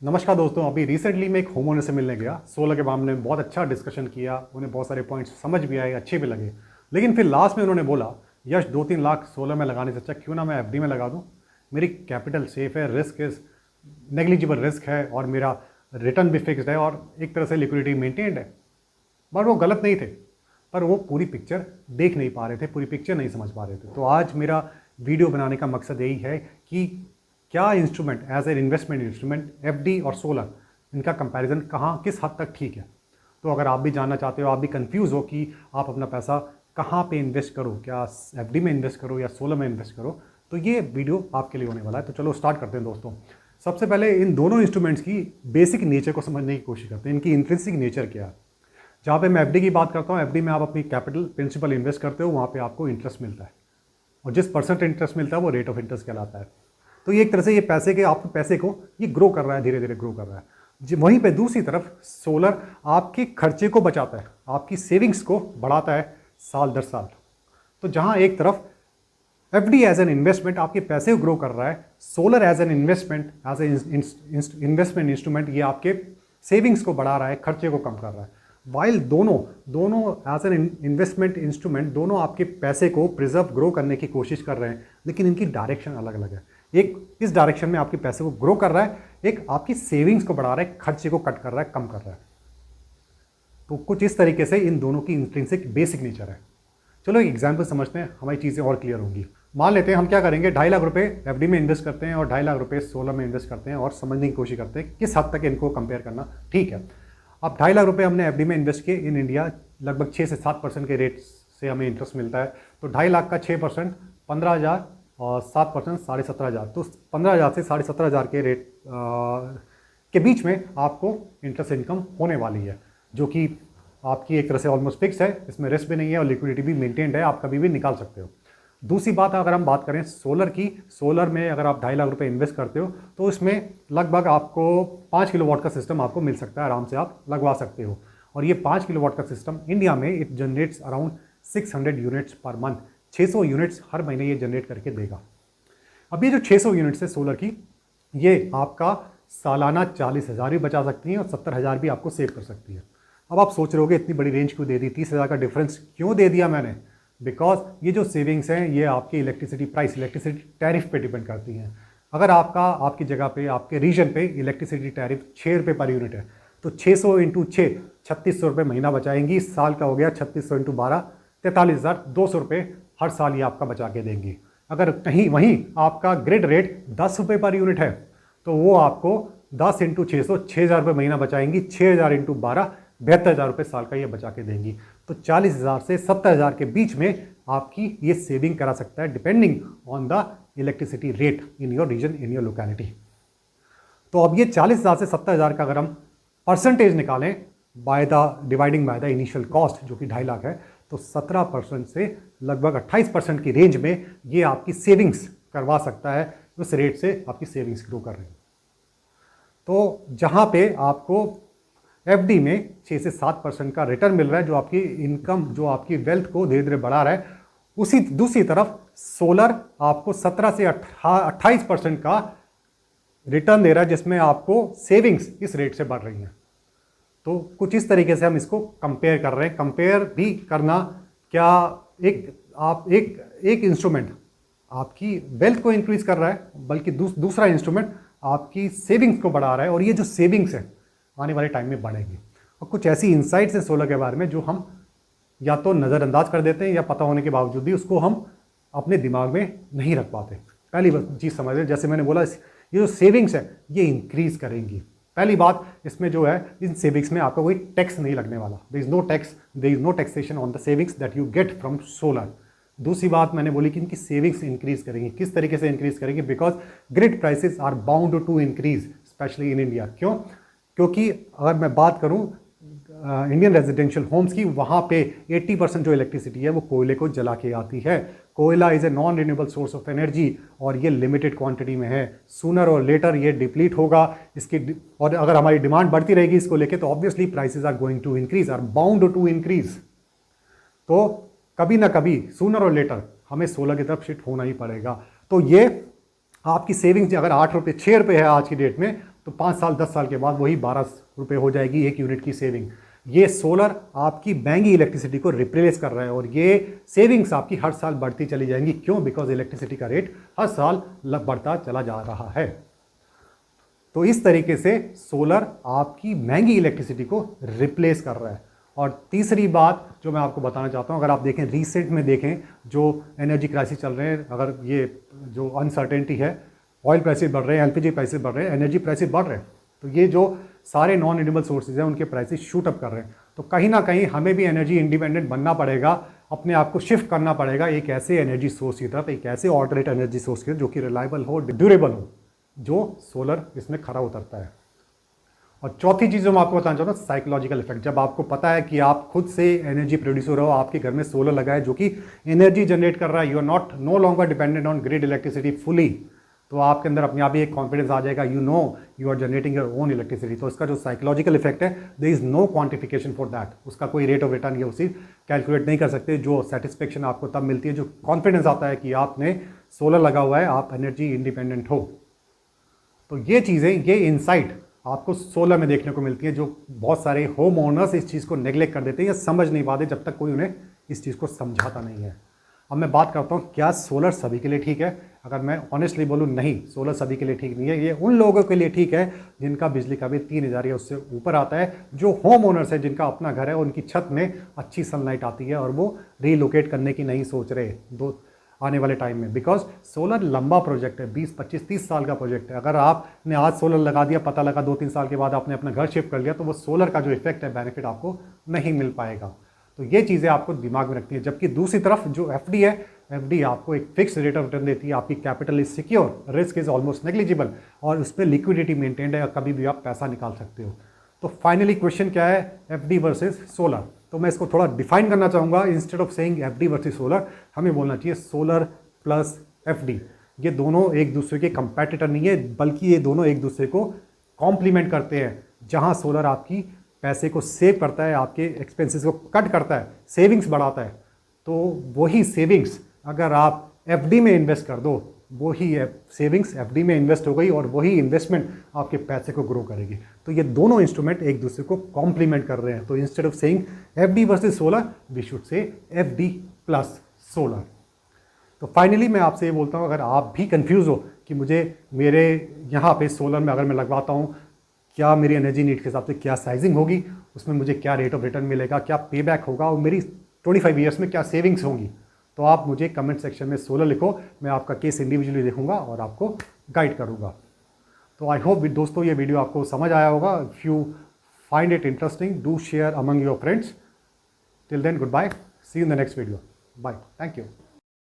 नमस्कार दोस्तों, अभी रिसेंटली मैं एक होम ओनर से मिलने गया। सोलर के मामले में बहुत अच्छा डिस्कशन किया, उन्हें बहुत सारे पॉइंट्स समझ भी आए, अच्छे भी लगे। लेकिन फिर लास्ट में उन्होंने बोला, यश 2-3 लाख सोलर में लगाने से अच्छा क्यों ना मैं एफडी में लगा दूं। मेरी कैपिटल सेफ है, रिस्क इज नेग्लिजिबल रिस्क है और मेरा रिटर्न भी फिक्स्ड है और एक तरह से लिक्विडिटी मेंटेन्ड है। बट वो गलत नहीं थे, पर वो पूरी पिक्चर देख नहीं पा रहे थे, पूरी पिक्चर नहीं समझ पा रहे थे। तो आज मेरा वीडियो बनाने का मकसद यही है कि क्या instrument as a investment instrument FD और सोलर, इनका कंपैरिजन कहाँ किस हद तक ठीक है। तो अगर आप भी जानना चाहते हो, आप भी कंफ्यूज हो कि आप अपना पैसा कहाँ पे इन्वेस्ट करो, क्या एफडी में इन्वेस्ट करो या सोलर में इन्वेस्ट करो, तो ये वीडियो आपके लिए होने वाला है। तो चलो स्टार्ट करते हैं दोस्तों। सबसे पहले इन दोनों इंस्ट्रूमेंट्स की बेसिक नेचर को समझने की कोशिश करते हैं, इनकी इंट्रिंसिक नेचर क्या है। जहाँ पे मैं एफडी की बात करता हूँ, एफडी में आप अपनी कैपिटल प्रिंसिपल इन्वेस्ट करते हो, वहाँ पे आपको इंटरेस्ट मिलता है और जिस परसेंट इंटरेस्ट मिलता है वो रेट ऑफ इंटरेस्ट कहलाता है। तो ये एक तरह से ये पैसे के आपके पैसे को ये ग्रो कर रहा है, धीरे धीरे ग्रो कर रहा है। वहीं पे दूसरी तरफ सोलर आपके खर्चे को बचाता है, आपकी सेविंग्स को बढ़ाता है साल दर साल। तो जहाँ एक तरफ एफडी एज एन इन्वेस्टमेंट आपके पैसे को ग्रो कर रहा है, solar as an investment as a investment instrument ये आपके सेविंग्स को बढ़ा रहा है, खर्चे को कम कर रहा है। वाइल दोनों एज एन इन्वेस्टमेंट इंस्ट्रूमेंट दोनों आपके पैसे को प्रिजर्व ग्रो करने की कोशिश कर रहे हैं, लेकिन इनकी डायरेक्शन अलग अलग है। एक इस डायरेक्शन में आपके पैसे को ग्रो कर रहा है, एक आपकी सेविंग्स को बढ़ा रहा है, खर्चे को कट कर रहा है, कम कर रहा है। तो कुछ इस तरीके से इन दोनों की इंट्रिंसिक बेसिक नेचर है। चलो एक एग्जाम्पल समझते हैं, हमारी चीज़ें और क्लियर होंगी। मान लेते हैं हम क्या करेंगे, 2.5 लाख रुपए एफडी में इन्वेस्ट करते हैं और 2.5 लाख रुपए सोलर में इन्वेस्ट करते हैं और समझने की कोशिश करते हैं किस हद तक इनको कंपेयर करना ठीक है। अब 2.5 लाख रुपए हमने एफडी में इन्वेस्ट किए, इन इंडिया लगभग 6 से 7% के रेट से हमें इंटरेस्ट मिलता है। तो 2.5 लाख का 6% 15,000 और 7% 17,500। तो 15,000 से 17,500 के रेट के बीच में आपको इंटरेस्ट इनकम होने वाली है, जो कि आपकी एक तरह से ऑलमोस्ट फिक्स है, इसमें रिस्क भी नहीं है और लिक्विडिटी भी मेंटेन्ड है, आप कभी भी निकाल सकते हो। दूसरी बात अगर हम बात करें सोलर की, सोलर में अगर आप 2.5 लाख रुपए इन्वेस्ट करते हो तो इसमें लगभग आपको 5 किलोवाट का सिस्टम आपको मिल सकता है, आराम से आप लगवा सकते हो। और ये 5 किलोवाट का सिस्टम इंडिया में it generates around 600 units per month, 600 units हर महीने ये जनरेट करके देगा। अब ये जो 600 यूनिट्स है सोलर की, ये आपका सालाना 40,000 भी बचा सकती हैं और 70,000 भी आपको सेव कर सकती है। अब आप सोच रहे होगे इतनी बड़ी रेंज क्यों दे दी, 30,000 का डिफरेंस क्यों दे दिया मैंने। बिकॉज ये जो सेविंग्स हैं ये आपकी इलेक्ट्रिसिटी प्राइस, इलेक्ट्रिसिटी टैरिफ पे डिपेंड करती हैं। अगर आपकी जगह पे, आपके रीजन पे इलेक्ट्रिसिटी टैरिफ 6 रुपये पर यूनिट है, तो 600 इंटू 6 3600 रुपये महीना बचाएंगी। साल का हो गया 3600 इंटू 12 43,200 रुपये हर साल ये आपका बचा के देंगी। अगर कहीं वहीं आपका ग्रिड रेट 10 रुपये पर यूनिट है, तो वो आपको 10 इंटू 600 6,000 रुपये महीना बचाएंगी। 6,000 इंटू 12 72,000 रुपये साल का ये बचा के देंगी। तो 40,000 से 70,000 के बीच में आपकी ये सेविंग करा सकता है, depending on the electricity rate in your region, in your locality. तो अब ये 40,000 से 70,000 का अगर हम परसेंटेज निकालें dividing by the initial cost जो कि 2.5 लाख है, तो 17% से लगभग 28% की रेंज में ये आपकी सेविंग्स करवा सकता है। उस रेट से आपकी सेविंग्स ग्रो कर रही है। तो जहाँ पे आपको एफडी में 6 से 7% का रिटर्न मिल रहा है, जो आपकी इनकम, जो आपकी वेल्थ को धीरे धीरे बढ़ा रहा है, उसी दूसरी तरफ सोलर आपको 17 से 28% का रिटर्न दे रहा है, जिसमें आपको सेविंग्स इस रेट से बढ़ रही हैं। तो कुछ इस तरीके से हम इसको कंपेयर कर रहे हैं। कंपेयर भी करना, क्या एक इंस्ट्रूमेंट आपकी वेल्थ को इंक्रीज कर रहा है, बल्कि दूसरा इंस्ट्रूमेंट आपकी सेविंग्स को बढ़ा रहा है, और ये जो सेविंग्स है आने वाले टाइम में बढ़ेगी। और कुछ ऐसी इंसाइट्स हैं सोलर के बारे में जो हम या तो नज़रअंदाज कर देते हैं या पता होने के बावजूद भी उसको हम अपने दिमाग में नहीं रख पाते। पहली चीज़ समझ लें, जैसे मैंने बोला, ये जो सेविंग्स है ये इंक्रीज करेंगी। पहली बात, इसमें जो है इन सेविंग्स में आपका कोई टैक्स नहीं लगने वाला। There is no taxation on the savings that you get from solar. दूसरी बात मैंने बोली कि इनकी सेविंग्स इंक्रीज करेंगी। किस तरीके से इंक्रीज करेंगी? Because grid prices are bound to increase, specially in India. क्यों? क्योंकि अगर मैं बात करूं इंडियन रेजिडेंशियल होम्स की, वहाँ पे 80% जो इलेक्ट्रिसिटी है वो कोयले को जला के आती है। कोयला is a non renewable source of energy और ये लिमिटेड क्वांटिटी में है। सूनर और लेटर ये डिप्लीट होगा इसकी, और अगर हमारी डिमांड बढ़ती रहेगी इसको लेके, तो obviously prices are going to increase, are bound to increase. तो कभी ना कभी, सूनर और लेटर, हमें सोलर की तरफ शिफ्ट होना ही पड़ेगा। तो ये आपकी सेविंग्स अगर 8 रुपये 6 रुपये है आज की डेट में, तो 5 साल 10 साल के बाद वही 12 रुपये हो जाएगी एक यूनिट की सेविंग। ये सोलर आपकी महंगी इलेक्ट्रिसिटी को रिप्लेस कर रहा है और ये सेविंग्स आपकी हर साल बढ़ती चली जाएंगी। क्यों? बिकॉज इलेक्ट्रिसिटी का रेट हर साल बढ़ता चला जा रहा है। तो इस तरीके से सोलर आपकी महंगी इलेक्ट्रिसिटी को रिप्लेस कर रहा है। और तीसरी बात जो मैं आपको बताना चाहता हूँ, अगर आप देखें रिसेंट में देखें जो एनर्जी क्राइसिस चल रहे हैं, अगर ये जो अनसर्टेनिटी है, ऑयल प्राइसेस बढ़ रहे हैं, एलपीजी प्राइसेस बढ़ रहे हैं, एनर्जी प्राइसेस बढ़ रहे हैं, तो ये जो सारे नॉन रिन्यूएबल सोर्सेज हैं उनके प्राइसेस शूट अप कर रहे हैं। तो कहीं ना कहीं हमें भी एनर्जी इंडिपेंडेंट बनना पड़ेगा, अपने आप को शिफ्ट करना पड़ेगा एक ऐसे एनर्जी सोर्स की तरफ, एक ऐसे ऑल्टरनेट एनर्जी सोर्स की तरफ जो कि रिलायबल हो, ड्यूरेबल हो, जो सोलर इसमें खरा उतरता है। और चौथी चीज़ जो मैं आपको बताना चाहता हूँ, साइकोलॉजिकल इफेक्ट। जब आपको पता है कि आप खुद से एनर्जी प्रोड्यूसर हो, आपके घर में सोलर लगा है जो कि एनर्जी जनरेट कर रहा है, you are no longer dependent on grid electricity fully, तो आपके अंदर अपने आप ही एक कॉन्फिडेंस आ जाएगा, you know you are generating your own electricity. तो इसका जो साइकोलॉजिकल इफेक्ट है, there is no quantification for that. उसका कोई रेट ऑफ रिटर्न या उसी कैलकुलेट नहीं कर सकते। जो सेटिस्फेक्शन आपको तब मिलती है, जो कॉन्फिडेंस आता है कि आपने सोलर लगा हुआ है, आप एनर्जी इंडिपेंडेंट हो। तो ये चीज़ें, ये इनसाइट आपको सोलर में देखने को मिलती है, जो बहुत सारे होम ओनर्स इस चीज़ को नेग्लेक्ट कर देते हैं या समझ नहीं पाते जब तक कोई उन्हें इस चीज़ को समझाता नहीं है। अब मैं बात करता हूँ, क्या सोलर सभी के लिए ठीक है? अगर मैं ऑनेस्टली बोलूँ, नहीं, सोलर सभी के लिए ठीक नहीं है। ये उन लोगों के लिए ठीक है जिनका बिजली का बिल 3000 या उससे ऊपर आता है, जो होम ओनर्स है, जिनका अपना घर है, उनकी छत में अच्छी सनलाइट आती है और वो रीलोकेट करने की नहीं सोच रहे आने वाले टाइम में। बिकॉज सोलर लंबा प्रोजेक्ट है, 20 25 30 साल का प्रोजेक्ट है। अगर आपने आज सोलर लगा दिया, पता लगा 2-3 साल के बाद आपने अपना घर शिफ्ट कर लिया, तो वो सोलर का जो इफेक्ट है, बेनिफिट आपको नहीं मिल पाएगा। तो ये चीज़ें आपको दिमाग में रखनी है। जबकि दूसरी तरफ जो एफडी है, एफडी आपको एक फिक्स रेट ऑफ रिटर्न देती है, आपकी capital is secure, risk is almost negligible, और उस पर लिक्विडिटी मेंटेन्ड है, कभी भी आप पैसा निकाल सकते हो। तो फाइनली क्वेश्चन क्या है, एफडी वर्सेस सोलर। तो मैं इसको थोड़ा डिफाइन करना चाहूँगा। Instead of saying FD versus solar, हमें बोलना चाहिए सोलर प्लस एफडी। ये दोनों एक दूसरे के कंपेटिटर नहीं है, बल्कि ये दोनों एक दूसरे को कॉम्प्लीमेंट करते हैं। जहाँ सोलर आपकी पैसे को सेव करता है, आपके एक्सपेंसेस को कट करता है, सेविंग्स बढ़ाता है, तो वही सेविंग्स अगर आप एफडी में इन्वेस्ट कर दो, वही सेविंग्स एफडी में इन्वेस्ट हो गई और वही इन्वेस्टमेंट आपके पैसे को ग्रो करेगी। तो ये दोनों इंस्ट्रूमेंट एक दूसरे को कॉम्प्लीमेंट कर रहे हैं। तो instead of saying FD versus solar, we should say FD plus solar. तो फाइनली मैं आपसे ये बोलता हूँ, अगर आप भी कंफ्यूज हो कि मुझे मेरे यहाँ पे सोलर में अगर मैं लगवाता हूँ, क्या मेरी एनर्जी नीड के हिसाब से क्या साइजिंग होगी, उसमें मुझे क्या रेट ऑफ रिटर्न मिलेगा, क्या पे बैक होगा, और मेरी 25 ईयर्स में क्या सेविंग्स होंगी, तो आप मुझे कमेंट सेक्शन में सोलर लिखो। मैं आपका केस इंडिविजुअली देखूंगा और आपको गाइड करूंगा। तो आई होप दोस्तों ये वीडियो आपको समझ आया होगा। If you find it interesting, do share among your friends. Till then, good bye, see you in the next video, bye, thank you.